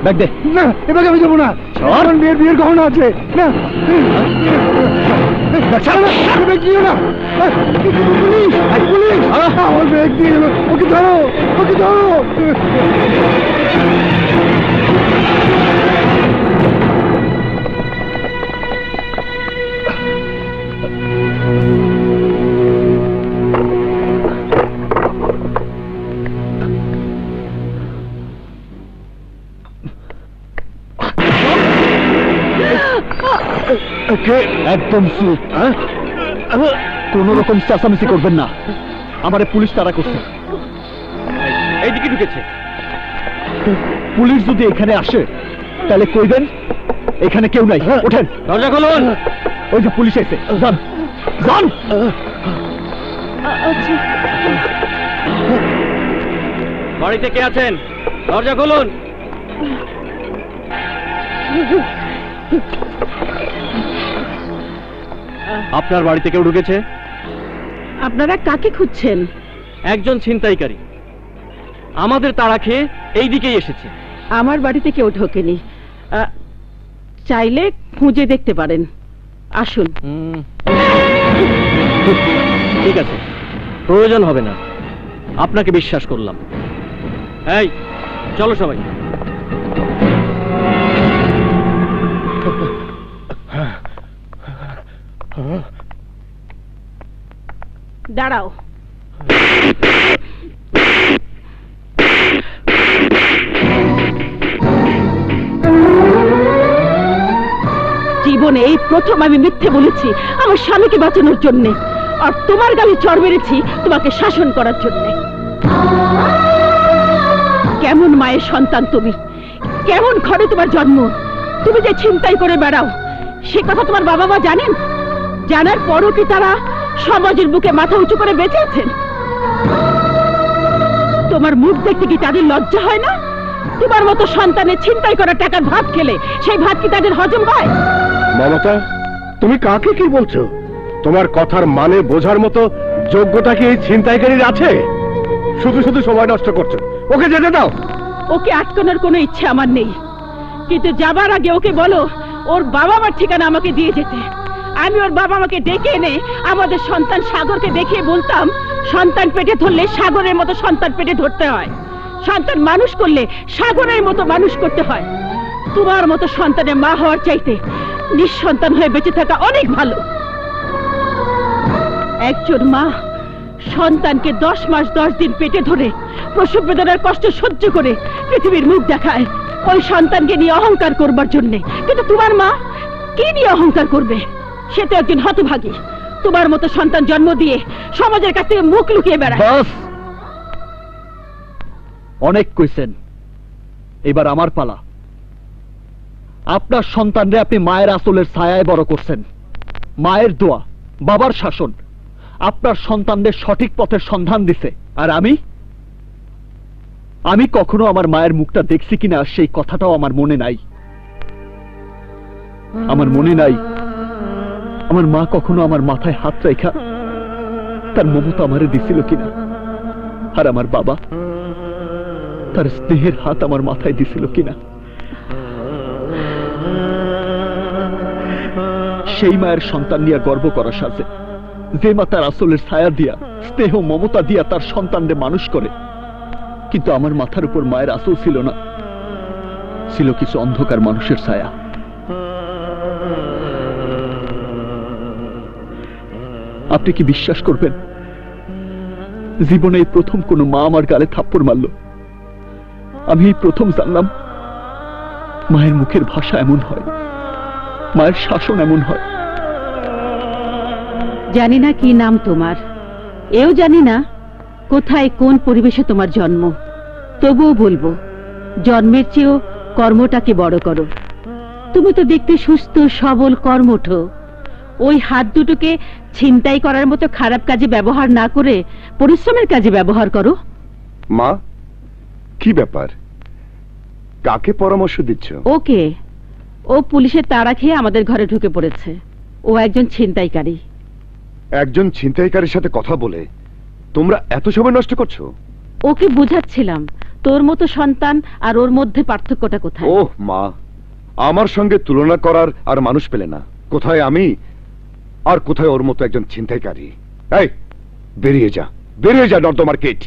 Bag দে। না, এবার আমি যাবো না। আমার বিয়ের গহনা আছে। না, ব্যাগ দিও না। পুলিশ, পুলিশ, আমার ব্যাগ দিয়ে গেল। ওকে ধরো, ওকে ধরো। একদম চুপ। কোন রকম চেঁচামেচি করবেন না, আমারে পুলিশ তাড়া করছে। এইদিকে ঢুকেছে। পুলিশ যদি এখানে আসে তাহলে কইবেন এখানে কেউ নাই। ওঠেন, দরজা খুলুন। ওই যে পুলিশ এসে। যান যান। বাড়িতে কে আছেন? দরজা খুলুন। আপনার বাড়িতে কেউ ঢুকেছে? আপনারা কাকে খুঁজছেন? একজন ছিনতাইকারী আমাদের তাড়া খেয়ে এই দিকেই এসেছে। আমার বাড়িতে কেউ ঢোকেনি। চাইলে খুঁজে দেখতে পারেন। আসুন। ঠিক আছে, প্রয়োজন হবে না, আপনাকে বিশ্বাস করলাম। এই চলো সবাই। দাঁড়াও। জীবনে এই প্রথম আমি মিথ্যে বলেছি আমার স্বামীকে বাঁচানোর জন্য, আর তোমার গালে চড় মেরেছি তোমাকে শাসন করার জন্য। কেমন মায়ের সন্তান তুমি, কেমন ঘরে তোমার জন্ম, তুমি যে ছিনতাই করে বেড়াও সে কথা তোমার বাবা মা জানেন? জানার পরও কি তারা সমাজের বুকে মাথা উঁচু করে বেঁচে আছেন? তোমার মুখ দেখতে কি তাদের লজ্জা হয় না? তোমার মতো সন্তানের ছিনতাই করা টাকার ভাত খেলে সেই ভাত কি তাদের হজম হয়? মমতা, তুমি কাকে কি বলছো? তোমার কথার মানে বোঝার মতো যোগ্যতা কি এই ছিনতাইকারীর আছে? শুধু শুধু সময় নষ্ট করছো। ওকে যেতে দাও। ওকে আটকানোর কোনো ইচ্ছে আমার নেই, কিন্তু যাবার আগে ওকে বলো ওর বাবা মার ঠিকানা আমাকে দিয়ে যেতে। আমি ওর বাবা মাকে ডেকে এনে আমাদের সন্তান সাগরকে দেখিয়ে বলতাম, সন্তান পেটে ধরলে সাগরের মতো সন্তান পেটে ধরতে হয়, সন্তান মানুষ করলে সাগরের মতো মানুষ করতে হয়। তোমার মতো সন্তানের মা হওয়ার চাইতে নিঃসন্তান হয়ে বেঁচে থাকা অনেক ভালো। একজন মা সন্তানকে 10 মাস 10 দিন পেটে ধরে প্রসব বেদনার কষ্ট সহ্য করে পৃথিবীর মুখ দেখায় ওই সন্তানকে নিয়ে অহংকার করবার জন্যে। কিন্তু তোমার মা কি নিয়ে অহংকার করবে? সে তো একজন হতভাগী। তোমার মতো সন্তান জন্ম দিয়ে সমাজের কাছ থেকে মুখ লুকিয়ে বেড়ায়। অনেক কইছেন, এবার আমার পালা। আপনার সন্তানরে আপনি মায়ের আঁচলের ছায়ায় বড় করছেন। মায়ের দোয়া, বাবার শাসন আপনার সন্তানদের সঠিক পথের সন্ধান দিছে। আর আমি কখনো আমার মায়ের মুখটা দেখছি কিনা সেই কথাটাও আমার মনে নাই। আমার মনে নাই আমার মা কখনো আমার মাথায় হাত রেখা তার মমতা আমারে দিছিল কিনা, আর আমার বাবা তার স্নেহের হাত আমার মাথায় দিছিল কিনা। সেই মায়ের সন্তান নিয়ে গর্ব করা সাজে, যে মা তার আসলের ছায়া দিয়া স্নেহ মমতা দিয়া তার সন্তানদের মানুষ করে। কিন্তু আমার মাথার উপর মায়ের আসল ছিল না, ছিল কিছু অন্ধকার মানুষের ছায়া। আপনি কি বিশ্বাস করবেন, জীবনে এই প্রথম কোন মা আমার গালে থাপ্পড় মারল। আমি এই প্রথম জানলাম মায়ের মুখের ভাষা এমন হয়, মায়ের শাসন এমন হয়। জানি না কি নাম তোমার, এও জানি না কোথায় কোন পরিবেশে তোমার জন্ম, তবুও বলবো জন্মের চেয়েও কর্মটাকে বড় করো। তুমি তো দেখতে সুস্থ সবল কর্মঠ, ওই হাত দুটোকে ছিনতাই করার মতো খারাপ কাজে ব্যবহার না করে পরিশ্রমের কাজে ব্যবহার করো। মা, কি ব্যাপার? কাকে পরামর্শ দিচ্ছ? ওকে, ও পুলিশের তাড়া খেয়ে আমাদের ঘরে ঢুকে পড়েছে। ও একজন ছিনতাইকারী। একজন ছিনতাইকারীর সাথে কথা বলে তোমরা এত সময় নষ্ট করছো? ওকে বুঝাচ্ছিলাম তোর মতো সন্তান আর ওর মধ্যে পার্থক্যটা কোথায়? ওহ মা, আমার সঙ্গে তুলনা করার আর মানুষ পেলে না। কোথায় আমি আর কোথায় ওর মতো একজন ছিনতাইকারী। এই বেরিয়ে যা, বেরিয়ে যা নর্দমার কীট।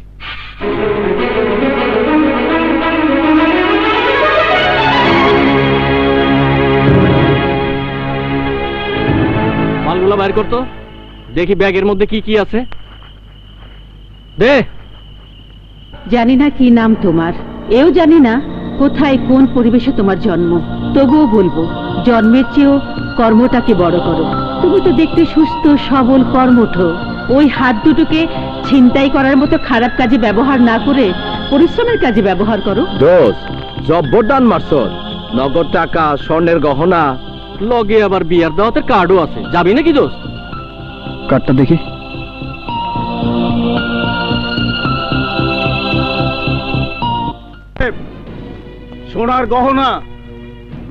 মালগুলা বাইর করতো, দেখি ব্যাগের মধ্যে কি কি আছে। দে। জানি না কি নাম তোমার, এও জানি না কোথায় কোন পরিবেশে তোমার জন্ম, তবুও বলবো জন্মের চেয়েও কর্মটাকে বড় করো। তুমি তো দেখতে সুস্থ সবল কর্মঠ, ওই হাত দুটোকে ছিনতাই করার মতো খারাপ কাজে ব্যবহার না করে পরিশ্রমের কাজে ব্যবহার করো। দোস্ত জব্বরদান মারছর, নগদ টাকা, স্বর্ণের গহনা, লগে আবার বিয়ার দাওয়াতের কার্ডও আছে। যাবি নাকি দোস্ত? কার্ডটা দেখি। সোনার গহনা,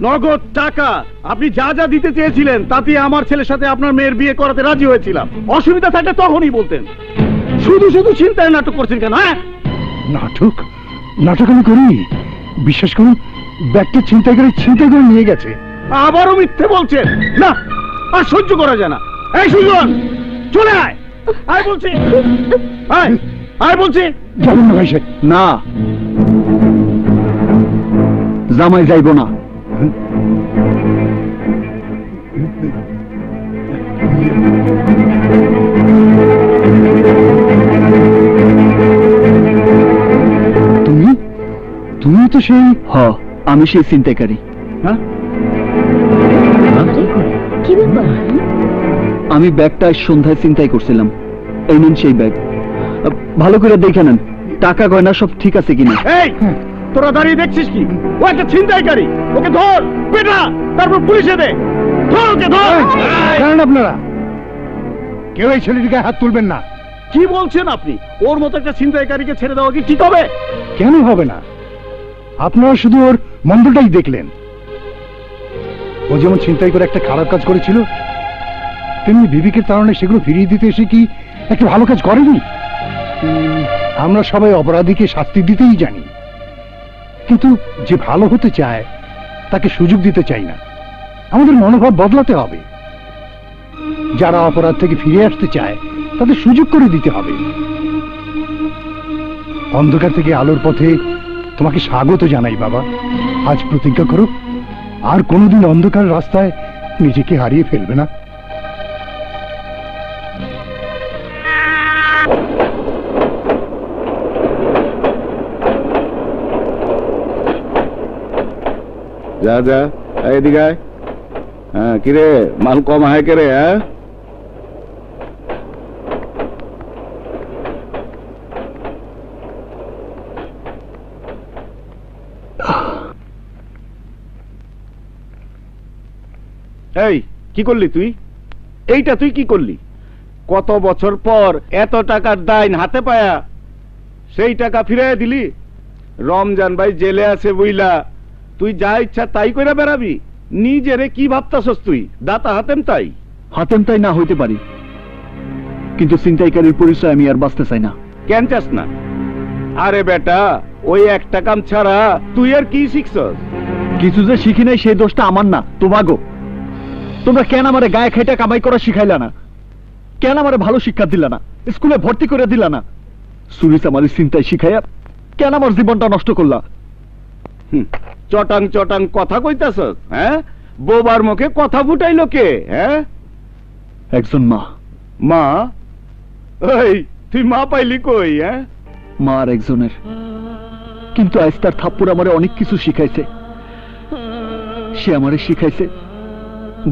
নগদ টাকা, আপনি যা যা দিতে চেয়েছিলেন তাতে আমার ছেলের সাথে আপনার মেয়ের বিয়ে করাতে রাজি হয়েছিলাম। অসুবিধা থাকলে তখনই বলতেন। শুধু শুধু চিন্তায় নাটক করছেন কেন? হ্যাঁ, নাটক নাটক আমি করিনি, বিশ্বাস করুন। ব্যাগটা ছিনতাই করে নিয়ে গেছে। আবারও মিথ্যে বলছেন। না, আর সহ্য করা যায় না। এই সুজন, চলে আয়, আয় বলছি, আয়, আয় বলছি। যাবেন না ভাই সাহেব। না, জামাই যাইব না। তুমি তুমি তো সেই আমি সেই ছিনতাইকারী। হ্যাঁ? কি ব্যাপার? আমি ব্যাগটা সন্ধ্যায় ছিনতাই করছিলাম। এই নিন সেই ব্যাগ, ভালো করে দেখে নেন টাকা গয়না সব ঠিক আছে কিনা। এই তোরা দাঁড়িয়ে দেখছিস কি? ও একটা ছিনতাইকারী, ওকে ধর, পেটা, তারপর পুলিশে দে। ধর ওকে, ধর। জানেন আপনারা, কেউ এই ছেলেটিকে হাত তুলবেন না। কি বলছেন আপনি? ওর মতো একটা ছিনতাইকারীকে ছেড়ে দেওয়া কি ঠিক হবে? কেন হবে না? আপনারা শুধু ওর মন্দটাই দেখলেন। ও যেমন ছিনতাই করে একটা খারাপ কাজ করেছিল, তেমনি বিবেকের তাড়নায় সেগুলো ফিরিয়ে দিতে এসে কি একটা ভালো কাজ করেনি? আমরা সবাই অপরাধীকে শাস্তি দিতেই জানি, কিন্তু যে ভালো হতে চায় তাকে সুযোগ দিতে চাই না। আমাদের মনোভাব বদলাতে হবে। যারা অপরাধ থেকে ফিরে আসতে চায় তাদের সুযোগ করে দিতে হবে। অন্ধকার থেকে আলোর পথে তোমাকে স্বাগত জানাই বাবা। আজ প্রতিজ্ঞা করো, আর কোনোদিন অন্ধকার রাস্তায় নিজেকে হারিয়ে ফেলবে না। যা যা, এদিকে আয়। হ্যাঁ, কিরে মাল কম আয় কে রে? হ্যাঁ, এই কি করলি তুই? এইটা তুই কি করলি? কত বছর পর এত টাকার দাইন হাতে পায়া সেই টাকা ফিরাইয়া দিলি। রমজান ভাই জেলে আছে বইলা তুই যা ইচ্ছা তাই কইরা বেড়াবি? নিজেরে কি ভাবতাছস তুই? দাতা হাতেম তাই? হাতেম তাই না হইতে পারি, কিন্তু ছিনতাইকারীর পরিচয় আমি আর বাঁচতে চাই না। কেন চাস না? আরে বেটা, ওই একটা কাম ছাড়া তুই আর কি শিখছস? কিছু যে শিখি নাই সেই দোষটা আমার না, তোমাগো। তোমরা কেন আমারে গায়ে খাইটা কামাই করা শিখাইলা না? কেন আমারে ভালো শিক্ষা দিলা না? স্কুলে ভর্তি করে দিলা না? সুরিস আমার চিন্তায় শিখাইয়া কেন আমার জীবনটা নষ্ট করলা? চটাং চটাং কথা কইতাছস? হ্যাঁ, বোবার মুখে কথা ফুটাইলো কে? হ্যাঁ, একজন মা। মা? এই তুই মা পাইলি কই? হ্যাঁ, মা আর একজনের, কিন্তু আজ তার থাপ্পড় আমারে অনেক কিছু শিখাইছে। সে আমারে শিখাইছে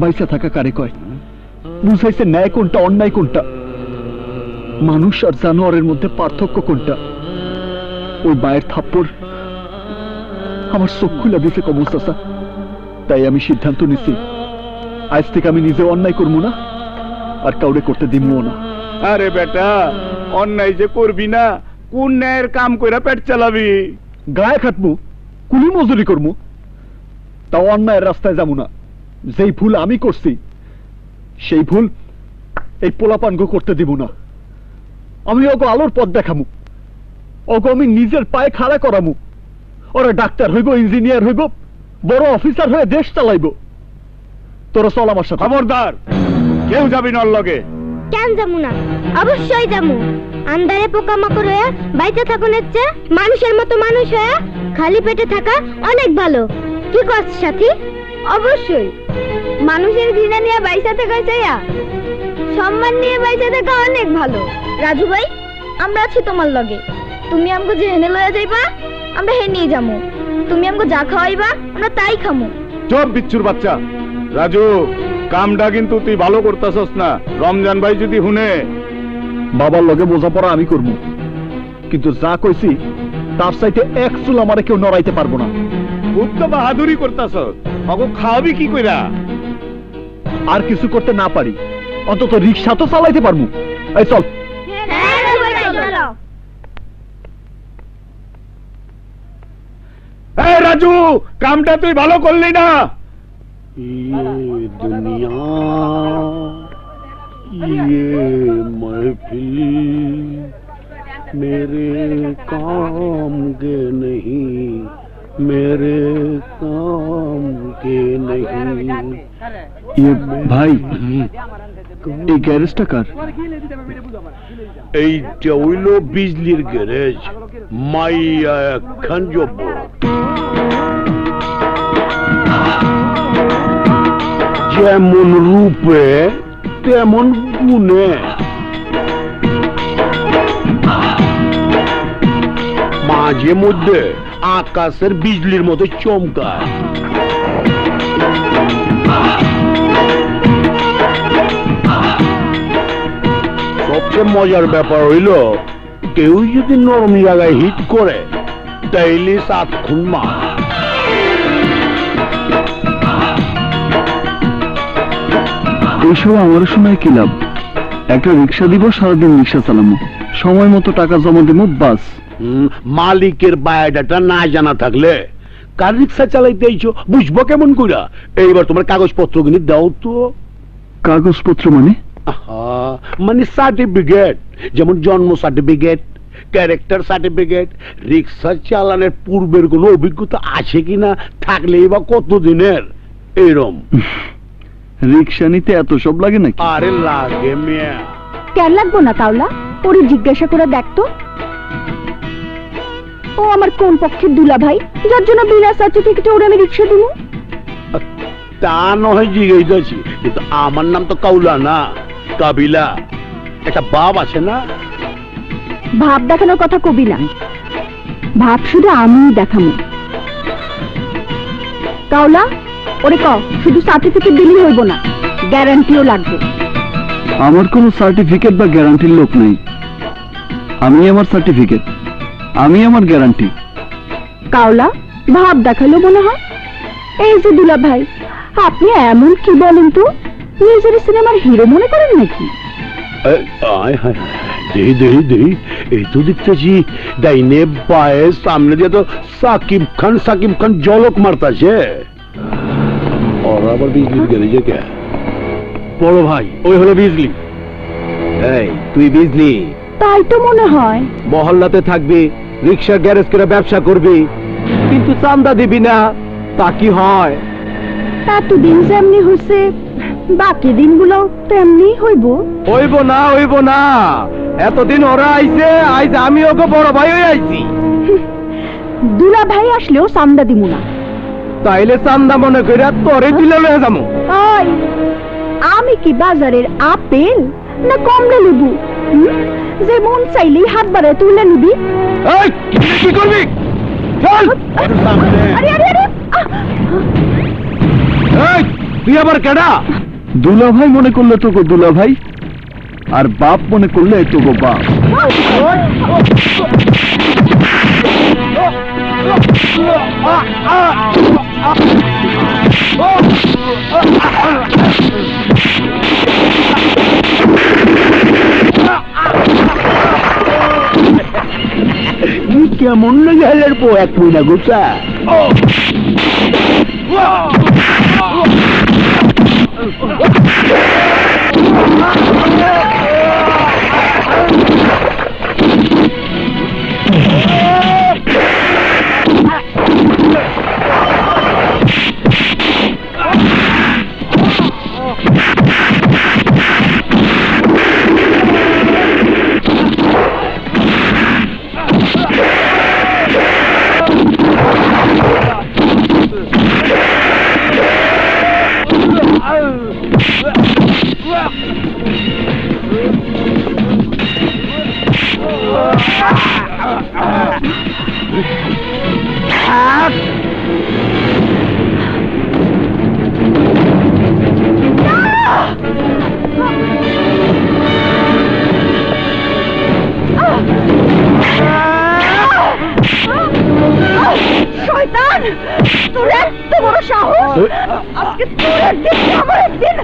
বাইসা থাকা কারে কয়, বুঝাইছে ন্যায় কোনটা অন্যায় কোনটা, মানুষ আর জানোয়ারের মধ্যে পার্থক্য কোনটা। ওই মায়ের থাপ্পড় আমার চোখ খুলে দিছে কমল চাচা। তাই আমি সিদ্ধান্ত নিছি, আজ থেকে আমি নিজে অন্যায় করবো না, আর কাউরে করতে দিমও না। আরে বেটা, অন্যায় যে করবি না, কোন ন্যায়ের কাম কইরা পেট চালাবি? গায়ে খাটবো, কুলি মজুরি করবো, তাও অন্যায়ের রাস্তায় যাবো না। যেই ভুল আমি করছি সেই ভুল এই পোলাপানগো করতে দিব না। আমি ওগো আলোর পথ দেখামু, ওগো আমি নিজের পায়ে খাড়া করামু। ওরা ডাক্তার হইব, ইঞ্জিনিয়ার হইব, বড় অফিসার হয়ে দেশ চালাইব। তোরা চল আমার সাথে। খবরদার, কেউ যাবি না ওর লগে। কেন যাবো না? অবশ্যই যাবো। আন্ধারে পোকামাকড় হয়ে বাইতে থাকুনের চেয়ে মানুষের মতো মানুষ হয়ে খালি পেটে থাকা অনেক ভালো। কি করছিস সাথী? অবশ্যই। মানুষের ঘৃণা নিয়ে বাইসা থাকা চাইয়া সম্মান নিয়ে বাইসা থাকা অনেক ভালো। রাজু ভাই, আমরা আছি তোমার লগে। তুমি আমাকে যে এনে লয়া যাইবা, আমরা হে নিয়ে যাবো। তুমি আমাকে যা খাওয়াইবা, আমরা তাই খামু। চুপ বিচ্ছুর বাচ্চা। রাজু, কামটা কিন্তু তুই ভালো করতেছস না। রমজান ভাই যদি শুনে। বাবার লগে বোঝাপড়া আমি করবো, কিন্তু যা কইছি তার চাইতে এক চুল আমারে কেউ নড়াইতে পারবো না। খুব তো বাহাদুরি করতেছস। ওকে খাওয়াবি কি কইরা? আর কিছু করতে না পারি, অন্তত রিক্সা তো চালাইতে পারবো। এই চল। হ্যাঁ রাজু ভাই, চলো। এই রাজু, কামটা তুই ভালো করলি না। दुनिया ये महफिल मेरे काम के नहीं, मेरे काम के नहीं। ये भाई, এই গ্যারেজটা কার? এইটা হইল বিজলির গ্যারেজ। মাইয়া খান জব যেমন রূপে তেমন গুণে, মাঝে মধ্যে আকাশের বিজলির মতো চমকায়। সবচেয়ে মজার ব্যাপার হইল, কেউ যদি নরম জায়গায় হিট করে তাইলে 7 খুন মার। এইসব আমার সময় কি লাভ? একটা রিক্সা দিব, সারাদিন রিক্সা চালামো, সময় মতো টাকা জমা দিব, বাস। মালিকের বায়োডাটা না জানা থাকলে কার রিক্সা চালাইতে আইছো বুঝবো কেমন কইরা? এইবার তোমার কাগজপত্র কিনে দাও তো। কাগজপত্র মানে? মানে সার্টিফিকেট, যেমন জন্ম সার্টিফিকেট, ক্যারেক্টার সার্টিফিকেট। রিক্সা চালানোর পূর্বের কোনো অভিজ্ঞতা আছে কিনা, থাকলেই বা কতদিনের, এরম। রিক্সা নিতে এত সব লাগে নাকি? আরে লাগে মিয়া। কেন লাগবো না কাউলা? ওরে জিজ্ঞাসা করে দেখতো। ও আমার কোন পক্ষের দুলা ভাই, যার জন্য বিনা সার্টিফিকেটে ওরে আমি রিক্সা দিব? তা নয় জিজ্ঞাসা, কিন্তু আমার নাম তো কাউলা না, কাবিলা। একটা বাপ আছে না? ভাব দেখানোর কথা কবি না, ভাব শুধু আমিই দেখামু। কাউলা, ওরে ক, শুধু সার্টিফিকেট দিলেই হইব না, গ্যারান্টিও লাগবে। আমার কোনো সার্টিফিকেট বা গ্যারান্টির লোক নেই। আমি আমার সার্টিফিকেট, আমি আমার গ্যারান্টি। কাউলা, ভাব দেখালো মনে হয়। এই যে দুলা ভাই, আপনি এমন কি বলেন তো, নিজের সিনেমার হিরো মনে করেন নাকি? দেহি এই তো দেখতেছি ডাইনে বায়ে সামনে দিয়ে তো সাকিব খান জলক মারতাছে। ওরা আবার বিজলির গ্যারেজে কে? বড় ভাই, ওই হলো বিজলি। এই তুই বিজলি? তাই তো মনে হয়। মহল্লাতে থাকবি, রিক্সা গ্যারেজ করে ব্যবসা করবি, কিন্তু চান্দা দিবি না, তা কি হয়? এতদিন যেমনি হয়েছে, বাকি দিনগুলো তেমনি হইব। হইব না। এতদিন ওরা আইছে, আইজ আমি ওকে বড় ভাই হয়ে আইছি। দুলা ভাই আসলেও চান্দা দিব না। তাইলে চান্দা মনে করে তোরে দিলে লয়ে যাবো। ওই, আমি কি বাজারের আপেল না কমলা লেবু যে মন চাইলেই হাত বাড়ায় তুলে নিবি? এই, কি করবি? চল। আরে আরে আরে, এই, তুই আবার কেডা? দুলা ভাই মনে করলে তোকে দুলা ভাই, আর বাপ মনে করলে তোকে বাপ। কেমন লাগে হেলের পো এক মহিলা গোসা? শয়তান, তোর এত বড় সাহস! আজকে তোর একদিন আমার একদিন।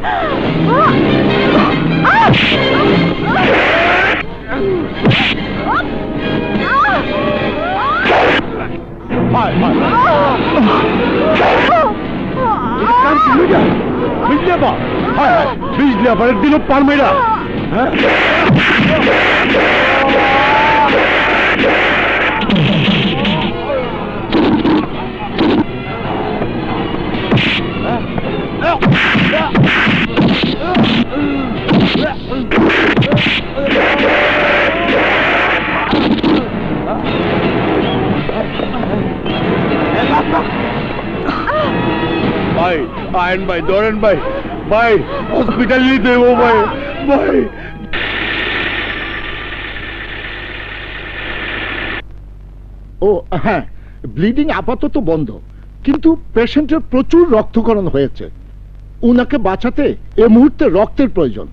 বিজলি আবার দিল পারমেরা। ভাই আয়ন ভাই, ধরেন ভাই, ভাই হসপিটাল নিয়ে দেবো ভাই, ভাই। ও হ্যাঁ, ব্লিডিং আপাতত বন্ধ, কিন্তু পেশেন্টের প্রচুর রক্তক্ষরণ হয়েছে। উনাকে বাঁচাতে এ মুহূর্তে রক্তের প্রয়োজন।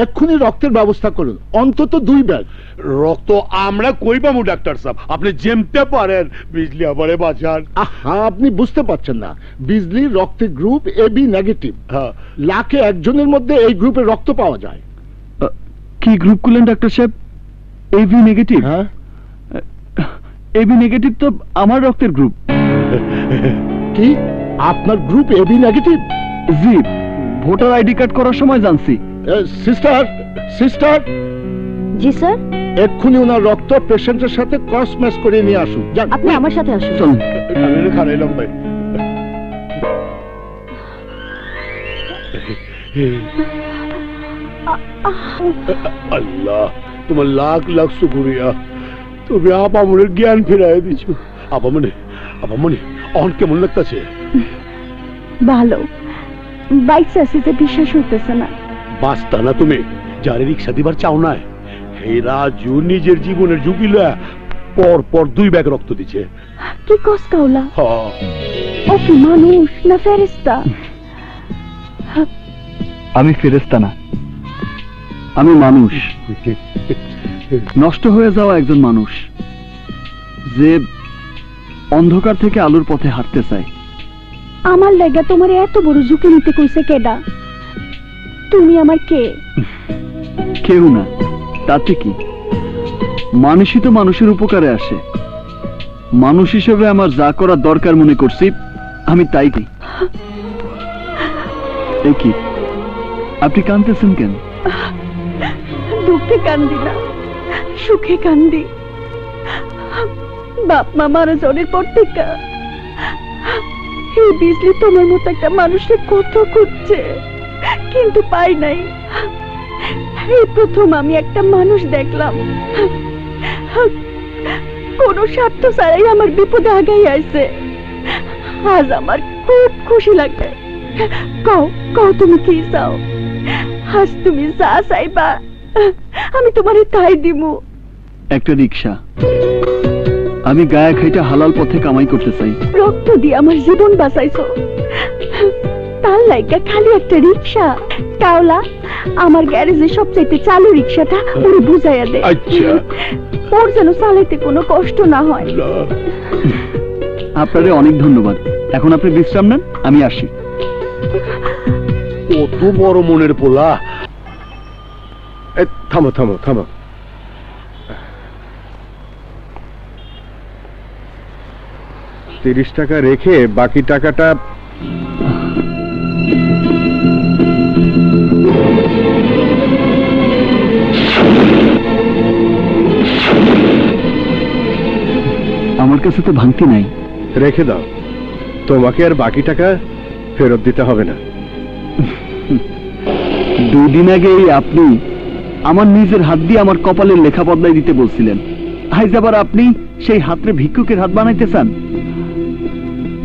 এক্ষুনি রক্তের ব্যবস্থা করুন, অন্তত 2 ব্যাগ। রক্ত আমরা কই পাবো ডাক্তার সাহেব? আপনি যেমতে পারেন বিজলি আবারে বাঁচান। আহা, আপনি বুঝতে পারছেন না, বিজলির রক্তের গ্রুপ AB নেগেটিভ। হ্যাঁ, লাখে একজনের মধ্যে এই গ্রুপের রক্ত পাওয়া যায়। কি গ্রুপ করলেন ডাক্তার সাহেব? AB negative? হ্যাঁ, AB নেগেটিভ তো আমার রক্তের গ্রুপ। কি আপনার গ্রুপ AB নেগেটিভ? জি, ভোটার আইডি কার্ড করার সময় জানছি। সিস্টার, সিস্টার, জি স্যার, এক্ষুনি ওনার রক্ত পেশেন্টের সাথে ক্রস ম্যাচ করে নিয়ে আসুন। যান। আপনি আমার সাথে আসুন। চলুন। আমি খারাইলাম ভাই। আল্লাহ, তোমার লাখ লাখ শুকরিয়া, তুমি আপামনের জ্ঞান ফিরাই দিছ। আপামনি অন কেমন লাগতেছে? ভালো, বাইক চাষিতে বিশ্বাস হইতেছে না। বাস্তা না তুমি যারে রিক্সা দিবার চাও না, এই রাজু নিজের জীবনের ঝুঁকি লয়া পর পর 2 ব্যাগ রক্ত দিছে। কি কস কাউলা? ও কি মানুষ না ফেরেশতা? আমি ফেরেশতা না, আমি মানুষ। নষ্ট হয়ে যাওয়া একজন মানুষ, যে অন্ধকার থেকে আলোর পথে হাঁটতে চায়। আমার লাগা তোমার এত বড় ঝুঁকি নিতে কইছে কেডা? তুমি আমার কে? কেউ না, তাতে কি? মানুষই তো মানুষের উপকারে আসে। মানুষ হিসেবে আমার যা করার দরকার মনে করছি আমি তাই করি। এ কি, আপনি কাঁদতেছেন কেন? দুঃখে কান্দি না, সুখে কান্দি। বাপ মা মারা যাওয়ার পর থেকে এই বিজলি তোমার মতো একটা মানুষের কত খুঁজছে, কিন্তু পাই নাই। এই প্রথম আমি একটা মানুষ দেখলাম কোন স্বার্থ ছাড়াই আমার বিপদে আগাই আইছে। আজ আমার খুব খুশি লাগে। কও কও তুমি কি চাও? আজ তুমি যা চাইবা আমি তোমারে তাই দিমু। একটা রিক্সা। আমি গায়ে খাইটা হালাল পথে কামাই করতে চাই। রক্ত দিয়ে আমার জীবন বাঁচাইছো, তার লাইগা খালি একটা রিক্সা? কাওলা, আমার গ্যারেজে সবচাইতে চালু রিক্সাটা ওরে বুঝাইয়া দে। আচ্ছা, ওর যেন চালাইতে কোনো কষ্ট না হয়। আপনারে অনেক ধন্যবাদ। এখন আপনি বিশ্রাম নেন, আমি আসি। কত বড় মনের পোলা। থামো থামো থামো, টাকা রেখে বাকি টাকাটা আমার কাছে তো ভাঙতি নাই। রেখে দাও, তোমাকে আর বাকি টাকা ফেরত দিতে হবে না। 2 দিন আগেই আপনি আমার নিজের হাত দিয়ে আমার কপালের লেখা বদলাই দিতে বলছিলেন। আজ আবার আপনি সেই হাতরে ভিক্ষুকের হাত বানাইতে চান?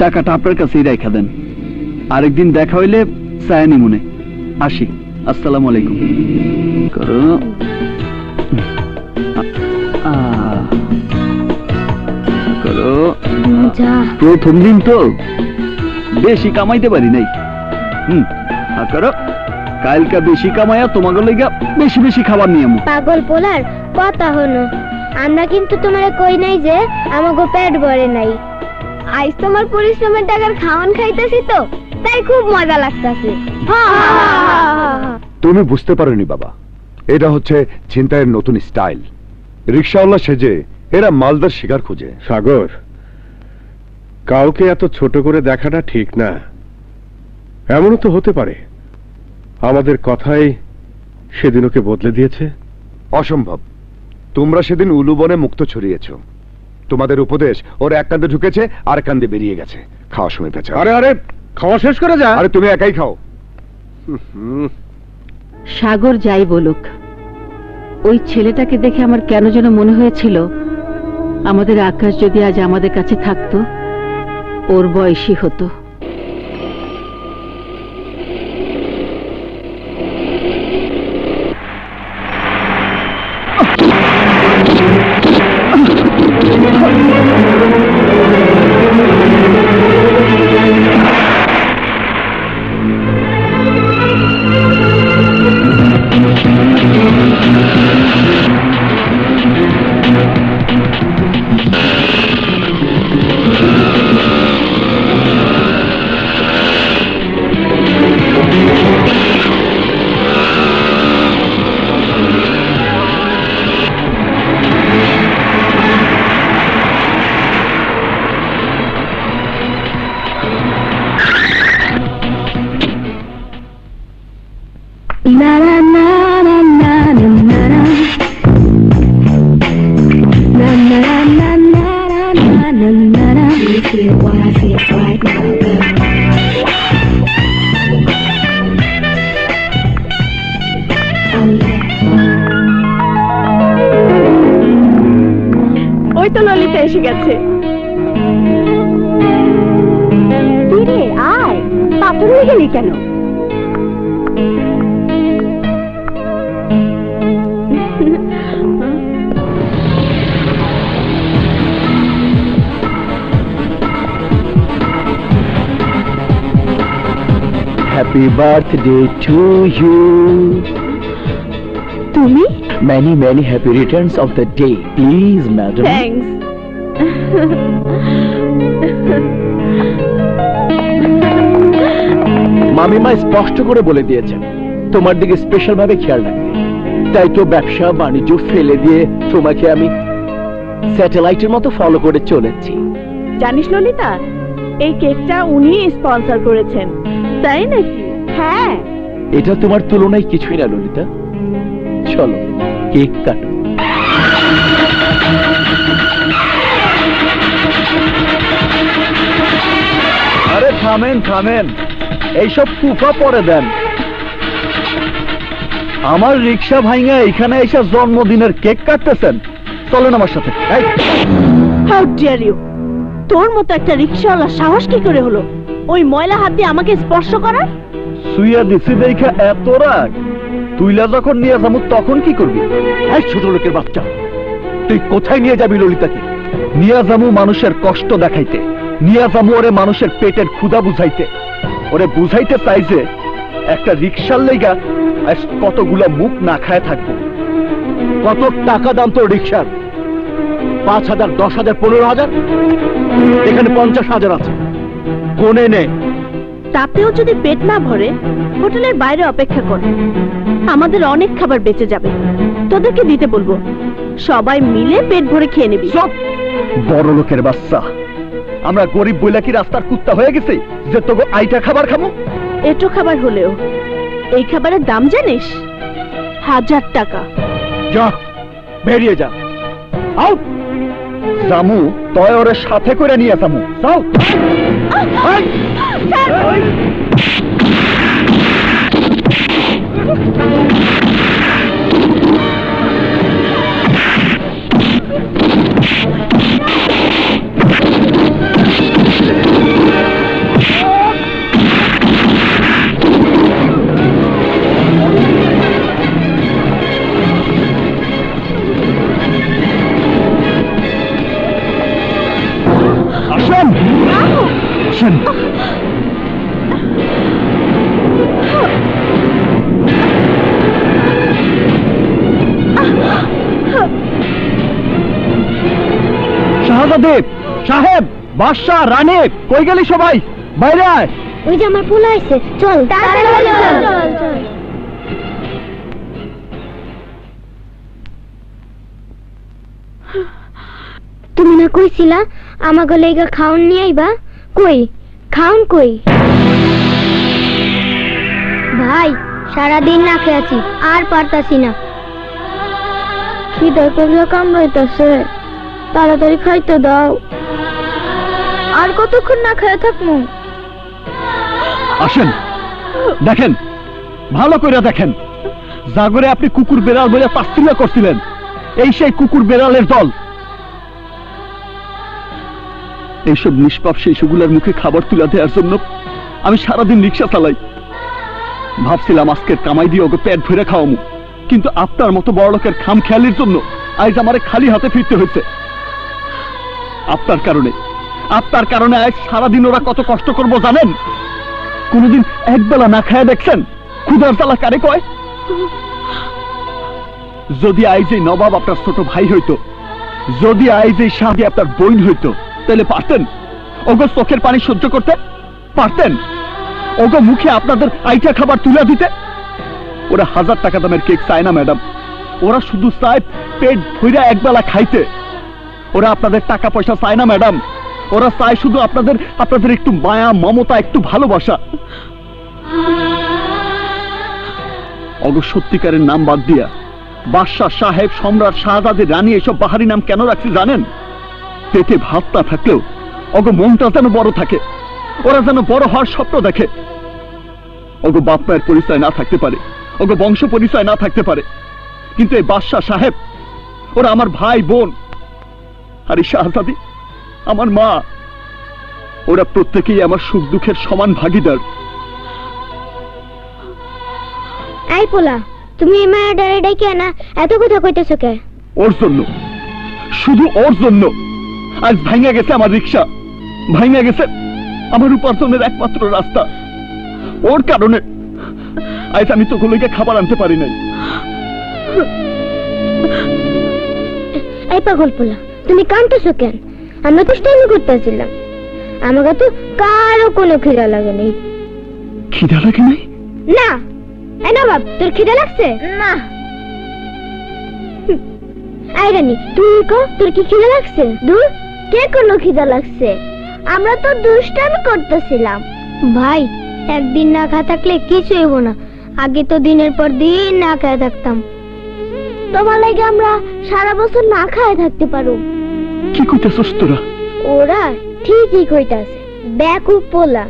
টাকাটা আপনার কাছেই রেখে দেন, আরেকদিন দেখা হইলে সায়ানি মনে আসি। আসসালামু আলাইকুম। করো করো। যা প্রথম দিন তো বেশি কামাইতে পারি নাই। করো কালকা বেশি কামাইয়া তোমাকে লেগা বেশি বেশি খাবার নিয়ে আমু। পাগল পোলার কথা হলো, আমরা কিন্তু তোমারে কই নাই যে আমাগো পেট ভরে নাই। আজ তোমার পরিশ্রমের টাকার খাওয়ান খাইতেছি তো, তাই খুব মজা লাগতাছে। তুমি বুঝতে পারোনি বাবা, এটা হচ্ছে ছিনতাইয়ের নতুন স্টাইল। রিকশাওয়ালা সেজে এরা মালদার শিকার খুঁজে। সাগর, কাউকে এত ছোট করে দেখাটা ঠিক না। এমনও তো হতে পারে আমাদের কথাই সেদিন ওকে বদলে দিয়েছে। অসম্ভব। তোমরা সেদিন উলুবনে মুক্ত ছড়িয়েছ। তোমাদের উপদেশ ওর এক কান্দে ঢুকেছে আর এক কান্দে বেরিয়ে গেছে। খাওয়ার সময় পেঁচা। আরে আরে, খাওয়া শেষ করে যা। আরে তুমি একাই খাও। সাগর যাই বলুক, ওই ছেলেটাকে দেখে আমার কেন যেন মনে হয়েছিল আমাদের আকাশ যদি আজ আমাদের কাছে থাকতো, ওর বয়সী হতো। ওই তো ললিতা এসে গেছে। আয়, পাথর হয়ে গেলি কেন? Happy birthday to you. তুমি? Many, many happy returns of the day, please, madam. Thanks. মামিমা স্পষ্ট করে বলে দিয়েছেন তোমার দিকে স্পেশাল ভাবে খেয়াল রাখতে। তাই তো ব্যবসা বাণিজ্য ফেলে দিয়ে তোমাকে আমি স্যাটেলাইটের মতো ফলো করে চলেছি। জানিস ললিতা, এই কেকটা উনি স্পন্সর করেছেন। তাই নাকি? হ্যাঁ। এটা তোমার তুলনায় কিছুই না ললিতা। চলো কেক কাটো। আরে থামেন থামেন, এইসব কুফা পরে দেন। আমার রিক্সা ভাঙা এখানে এসে জন্মদিনের কেক কাটতেছেন? চলেন আমার সাথে। How dare you! তোর মতো একটা রিকশাওয়ালা সাহস কি করে হলো ওই ময়লা হাত দিয়ে আমাকে স্পর্শ করার? সুইয়া দিছি দেখা এত রাগ? তুইলা যখন নিয়ে যাবো তখন কি করবি? এই ছোট লোকের বাচ্চা, তুই কোথায় নিয়ে যাবি ললিতাকে? নিয়ে যাবো মানুষের কষ্ট দেখাইতে, নিয়ে যাবো ওরে মানুষের পেটের ক্ষুধা বুঝাইতে। ওরে বুঝাইতে চাই যে একটা রিক্সার লেগা আজ কতগুলা মুখ না খায় থাকবো। কত টাকা দাম তোর রিক্সার? 5,000, 10,000, 15,000? এখানে 50,000 আছে, কোনে নে। তাতেও যদি পেট না ভরে হোটেলের বাইরে অপেক্ষা কর, আমাদের অনেক খাবার বেঁচে যাবে। তোদেরকে দিতে বলবো, সবাই মিলে পেট ভরে খেয়ে নিবি। সব বড় লোকের বাচ্চা, আমরা গরিব বইলা কি রাস্তার কুত্তা হয়ে গেছে যে তোকে আইটা খাবার খাবো? এটো খাবার হলেও এই খাবারের দাম জানিস? 1000 টাকা। যা বেরিয়ে যা। আউট জামু তয় ওরে সাথে করে নিয়ে যামু। যাও। সহদেব, সাহেব, বাদশা, রানী, কই গেলি সবাই? বাইরে আয়। ওই যে আমার পোলা আসছে, চল তাড়াতাড়ি চল। তুমি না কইছিলা আমাকে লেগা খাউন নিয়ে আইবা, কই খাউন কই? ভাই সারাদিন না খেয়েছি, আর পারতাছি না। খিদে করলে কামড়াইতেছে, তাড়াতাড়ি খাইতে দাও। আর কতক্ষণ না খেয়ে থাকবো? আসেন, দেখেন, ভালো করে দেখেন। জাগরে আপনি কুকুর বেড়াল বলে তাচ্ছিল্য করছিলেন, এই সেই কুকুর বেড়ালের দল। এইসব নিষ্পাপ শিশুগুলোর মুখে খাবার তুলে দেওয়ার জন্য আমি সারাদিন রিক্সা চালাই। ভাবছিলাম আজকের কামাই দিয়ে ওকে পেট ভরে খাওয়ামু, কিন্তু আপনার মতো বড় লোকের খাম খেয়ালির জন্য আজ আমারে খালি হাতে ফিরতে হয়েছে। আপনার কারণে আজ সারাদিন ওরা কত কষ্ট করবো জানেন? কোনদিন একবেলা না খায় দেখছেন? ক্ষুধার জ্বালা কারে কয়? যদি আইজ এই নবাব আপনার ছোট ভাই হইতো, যদি আইজ এই শাদি আপনার বোন হইতো, তাহলে পারতেন ওগো চোখের পানি সহ্য করতে? পারতেন ওগো মুখে আপনাদের আইটা খাবার তুলে দিতে? ওরা 1000 টাকা দামের কেক চায় না ম্যাডাম, ওরা শুধু চায় পেট ভইরা একবেলা খাইতে। ওরা আপনাদের টাকা পয়সা চায় না ম্যাডাম, ওরা চায় শুধু আপনাদের একটু মায়া, মমতা, একটু ভালোবাসা। অগ সত্যিকারের নাম বাদ দিয়া বাদশা, সাহেব, সম্রাট, শাহজাদি, রানী এসব বাহারি নাম কেন রাখছি জানেন? পেটে ভাত না থাকলেও অগ মনটা যেন বড় থাকে, ওরা যেন বড় হওয়ার স্বপ্ন দেখে। অগ বাপ মায়ের পরিচয় না থাকতে পারে, অগ বংশ পরিচয় না থাকতে পারে, কিন্তু এই বাদশা, সাহেব ওরা আমার ভাই বোন, আর এই শাহজাদি আমার মা। ওরা প্রত্যেকেই আমার সুখ দুঃখের সমান ভাগিদার। এই পোলা, তুমি এই মায়া ডারে ডাইকে না এত কথা কইতেছো কে? ওর জন্য, শুধু ওর জন্য আজ ভাঙা গেছে আমার রিক্সা, ভাঙা গেছে আমার উপার্জনের একমাত্র রাস্তা। ওর কারণে আজ আমি তো গুলোকে খাবার আনতে পারি নাই। এই পাগল পোলা, তুমি কাঁদতেছো কেন? আমরা তো স্ট্যান্ড করতেছিলাম, আমাকে তো কারো কোনো খিদা লাগে নাই। খিদা লাগে নাই? না। এই নবাব, তোর খিদা লাগছে? না। এই রানী, তুই কো তোর কি খিদা লাগছে? দূর, কে কোনো খিদা লাগছে? আমরা তো দুষ্টামি করতেছিলাম। ভাই, একদিন না খা থাকলে কিছু হইব না। আগে তো দিনের পর দিন না খেয়ে থাকতাম, তোমার লাগে আমরা সারা বছর না খায় থাকতে পারো। কি কইতেছস তোরা? ওরা ঠিকই কইতাছে, বেকুব পোলা।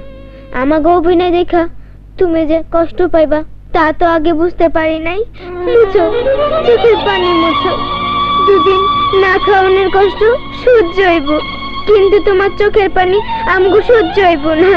আমাকে অভিনয় দেখা তুমি যে কষ্ট পাইবা তা তো আগে বুঝতে পারি নাই। মুছো, চোখের পানি মুছো। দুদিন না খাওয়ানোর কষ্ট সহ্য হইব, কিন্তু তোমার চোখের পানি আমগো সহ্য হইব না।